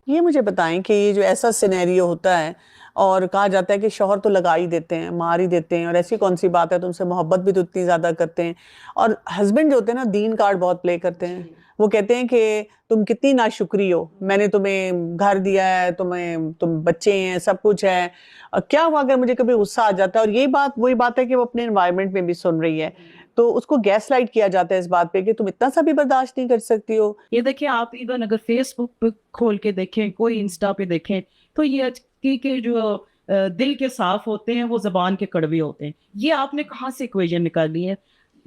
ये मुझे बताएं कि ये जो ऐसा सिनेरियो होता है और कहा जाता है कि शौहर तो लगा ही देते हैं, मार ही देते हैं, और ऐसी कौन सी बात है, तुमसे मोहब्बत भी तो इतनी ज्यादा करते हैं। और हस्बैंड जो होते हैं ना, दीन कार्ड बहुत प्ले करते हैं। वो कहते हैं कि तुम कितनी नाशुक्री हो, मैंने तुम्हें घर दिया है, तुम बच्चे हैं, सब कुछ है। क्या हुआ अगर मुझे कभी गुस्सा आ जाता है? और ये बात वही बात है कि वो अपने एनवायरनमेंट में भी सुन रही है, तो उसको गैस लाइट किया जाता है इस बात पे कि तुम इतना सा भी बर्दाश्त नहीं कर सकती हो। ये देखिए, आप इवन अगर फेसबुक पे खोल के देखें, कोई इंस्टा पे देखें, तो ये आज के जो दिल के साफ होते हैं वो जबान के कड़वे होते हैं। ये आपने कहाँ से इक्वेशन निकाली है?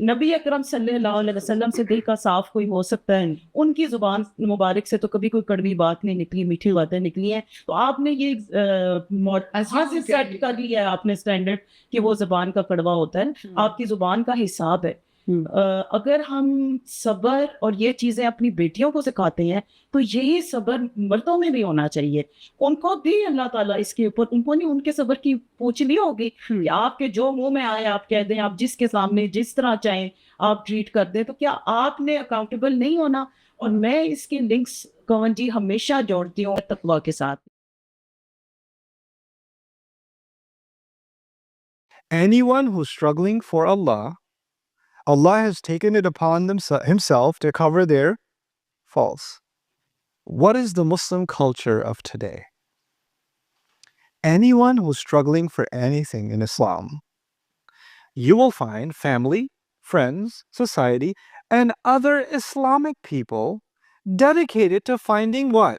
नबी अकरम सल्लल्लाहु अलैहि वसल्लम से दिल का साफ कोई हो सकता है? उनकी जुबान मुबारक से तो कभी कोई कड़वी बात नहीं निकली, मीठी बातें निकली हैं। तो आपने ये ऐसा से सेट कर लिया है आपने स्टैंडर्ड कि वो जबान का कड़वा होता है। आपकी जुबान का हिसाब है। अगर हम सब्र और ये चीजें अपनी बेटियों को सिखाते हैं, तो यही सब्र मर्दों में भी होना चाहिए। उनको भी अल्लाह ताला इसके ऊपर, उन्होंने उनके सब्र की पूछ ली होगी कि आपके जो मुंह में आए आप कह दें, आप जिसके सामने जिस तरह चाहें आप ट्रीट कर दें, तो क्या आपने अकाउंटेबल नहीं होना? और मैं इसके लिंक्स कवन जी हमेशा जोड़ती हूँ तकवा के साथ। Anyone who's struggling for Allah, Allah has taken it upon Himself to cover their faults. What is the Muslim culture of today? Anyone who's struggling for anything in Islam, you will find family, friends, society, and other Islamic people dedicated to finding what?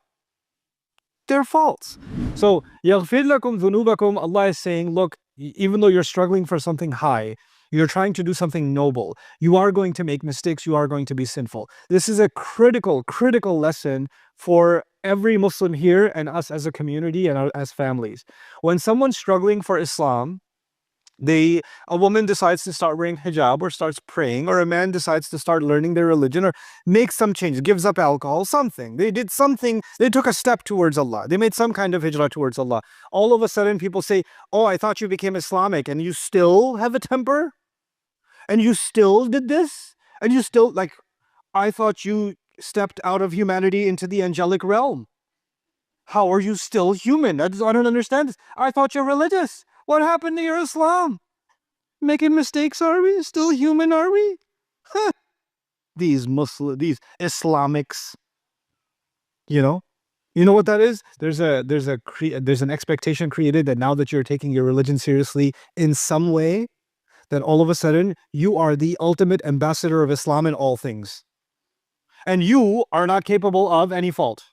Their faults. So, يَغْفِرْ لَكُمْ ذُنُوبَكُمْ, Allah is saying, look, even though you're struggling for something high, you're trying to do something noble, you are going to make mistakes, you are going to be sinful. This is a critical lesson for every Muslim here and us as a community and as families. When someone's struggling for Islam, a woman decides to start wearing hijab or starts praying, or a man decides to start learning their religion or makes some change, gives up alcohol, something. They did something, they took a step towards Allah. They made some kind of hijrah towards Allah. All of a sudden people say, oh, I thought you became Islamic and you still have a temper? And you still did this? And you still, like, I thought you stepped out of humanity into the angelic realm. How are you still human? I don't understand this. I thought you're religious. What happened to your Islam? Making mistakes, are we? Still human, are we? Huh. These Islamics, you know what that is? There's an expectation created that now that you're taking your religion seriously in some way, that all of a sudden you are the ultimate ambassador of Islam in all things, and you are not capable of any fault.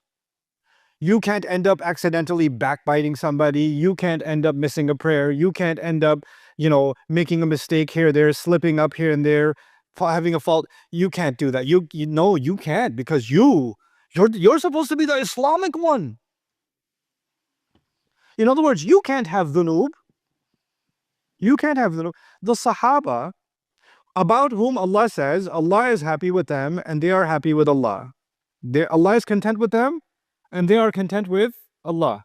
You can't end up accidentally backbiting somebody. You can't end up missing a prayer. You can't end up, making a mistake here, there, slipping up here and there, having a fault. You can't do that. You know you can't, because you're supposed to be the Islamic one. In other words, you can't have dhunub. You can't have dhunub. The Sahaba, about whom Allah says Allah is happy with them and they are happy with Allah. Allah is content with them and they are content with Allah.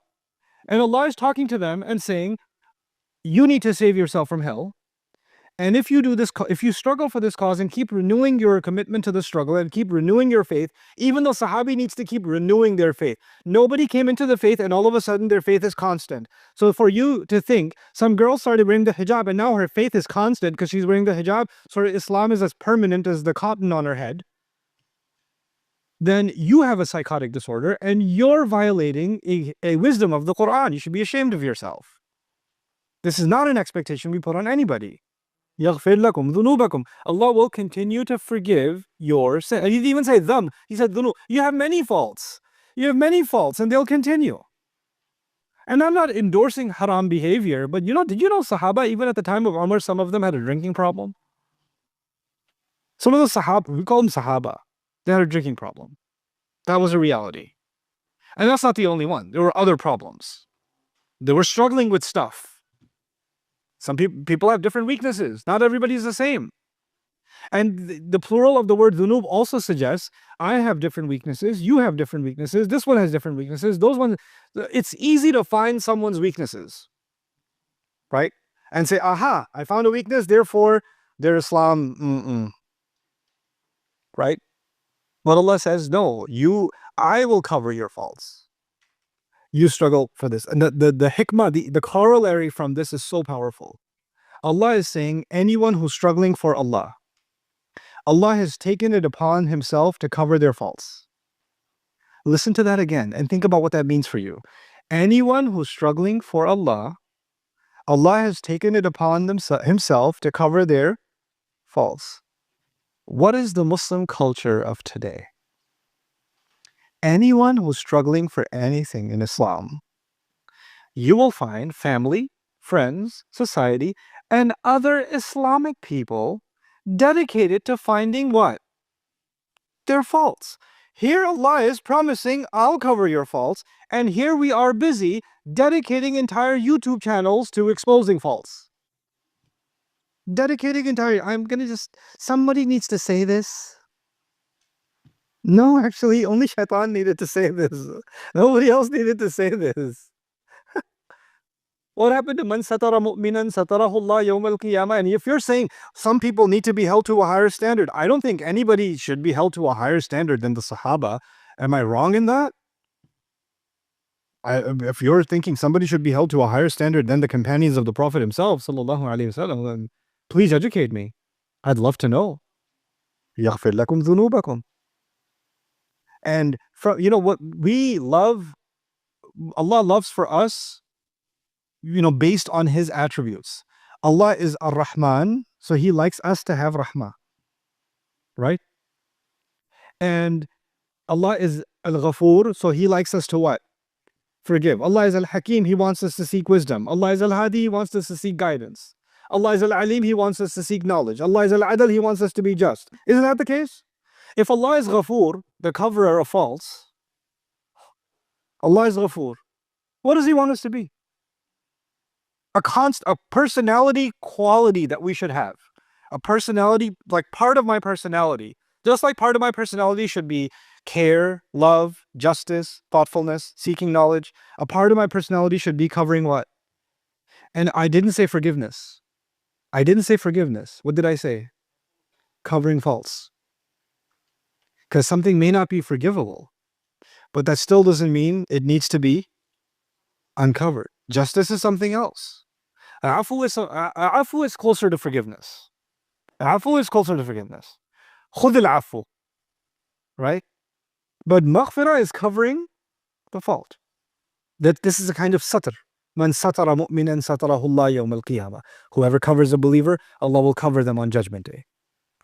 And Allah is talking to them and saying, you need to save yourself from hell. And if you do this, if you struggle for this cause and keep renewing your commitment to the struggle and keep renewing your faith, even though Sahabi needs to keep renewing their faith. Nobody came into the faith and all of a sudden their faith is constant. So for you to think some girl started wearing the hijab and now her faith is constant because she's wearing the hijab, so Islam is as permanent as the cotton on her head, then you have a psychotic disorder and you're violating a wisdom of the Quran. You should be ashamed of yourself. This is not an expectation we put on anybody. يَغْفِرْ لَكُمْ ذُنُوبَكُمْ. Allah will continue to forgive your sin. He didn't even say them. He said dhunub. You have many faults. You have many faults and they'll continue. And I'm not endorsing haram behavior, but did you know Sahaba, even at the time of Umar, some of them had a drinking problem? Some of the Sahaba, we call them Sahaba, they had a drinking problem. That was a reality. And that's not the only one. There were other problems. They were struggling with stuff. Some people have different weaknesses. Not everybody is the same. And the plural of the word dhunub also suggests, I have different weaknesses, you have different weaknesses, this one has different weaknesses, those ones. It's easy to find someone's weaknesses, right? And say, aha, I found a weakness, therefore their Islam, right? But Allah says, no, I will cover your faults. You struggle for this. And the hikmah, the corollary from this is so powerful. Allah is saying, anyone who's struggling for Allah, Allah has taken it upon Himself to cover their faults. Listen to that again and think about what that means for you. Anyone who's struggling for Allah, Allah has taken it upon Himself to cover their faults. What is the Muslim culture of today? Anyone who's struggling for anything in Islam, you will find family, friends, society, and other Islamic people dedicated to finding what? Their faults. Here Allah is promising, I'll cover your faults, and here we are busy dedicating entire YouTube channels to exposing faults. Somebody needs to say this. No, actually, only Shaitan needed to say this. Nobody else needed to say this. What happened to man satara mu'minan satarahu Allah yawm al-qiyamah? And if you're saying some people need to be held to a higher standard, I don't think anybody should be held to a higher standard than the Sahaba. Am I wrong in that? If you're thinking somebody should be held to a higher standard than the companions of the Prophet himself, sallallahu alaihi wasallam, then please educate me. I'd love to know. يَغْفِرْ لَكُمْ ذُنُوبَكُمْ. And from, what we love, Allah loves for us, based on His attributes. Allah is Ar-Rahman, so He likes us to have Rahmah. Right? And Allah is Al-Ghafur, so He likes us to what? Forgive. Allah is Al-Hakim, He wants us to seek wisdom. Allah is Al-Hadi, He wants us to seek guidance. Allah is Al-Alim, He wants us to seek knowledge. Allah is Al-Adal, He wants us to be just. Isn't that the case? If Allah is Ghafur, the coverer of faults, Allah is Ghafur, what does He want us to be? A personality quality that we should have. A personality, like part of my personality, just like part of my personality should be care, love, justice, thoughtfulness, seeking knowledge. A part of my personality should be covering what? And I didn't say forgiveness. I didn't say forgiveness. What did I say? Covering faults. Because something may not be forgivable, but that still doesn't mean it needs to be uncovered. Justice is something else. Afu is closer to forgiveness. Afu is closer to forgiveness. Khud al-afu. Right? But maghfirah is covering the fault. That this is a kind of satr. Man satara mu'minan satarahu Allah yawm al-qiyamah. Whoever covers a believer, Allah will cover them on Judgment Day.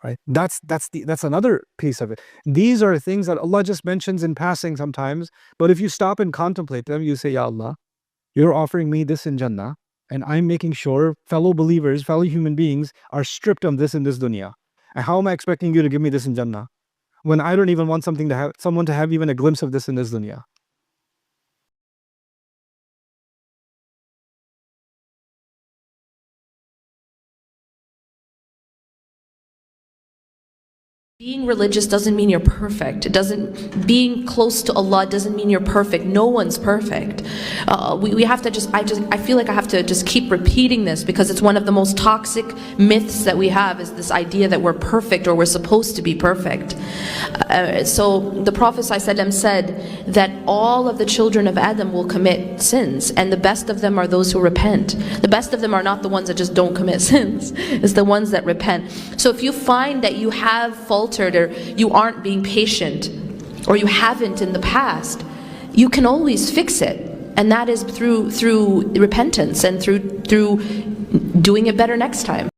Right? That's another piece of it. These are things that Allah just mentions in passing sometimes, but if you stop and contemplate them, you say, Ya Allah, you're offering me this in Jannah, and I'm making sure fellow believers, fellow human beings are stripped of this in this dunya. And how am I expecting you to give me this in Jannah when I don't even want someone to have even a glimpse of this in this dunya? Being religious doesn't mean you're perfect. Being close to Allah doesn't mean you're perfect. No one's perfect. We have to I feel like I have to just keep repeating this because it's one of the most toxic myths that we have, is this idea that we're perfect or we're supposed to be perfect. So the Prophet ﷺ said that all of the children of Adam will commit sins, and the best of them are those who repent. The best of them are not the ones that just don't commit sins. It's the ones that repent. So if you find that you have faltered, or you aren't being patient, or you haven't in the past, you can always fix it, and that is through repentance and through doing it better next time.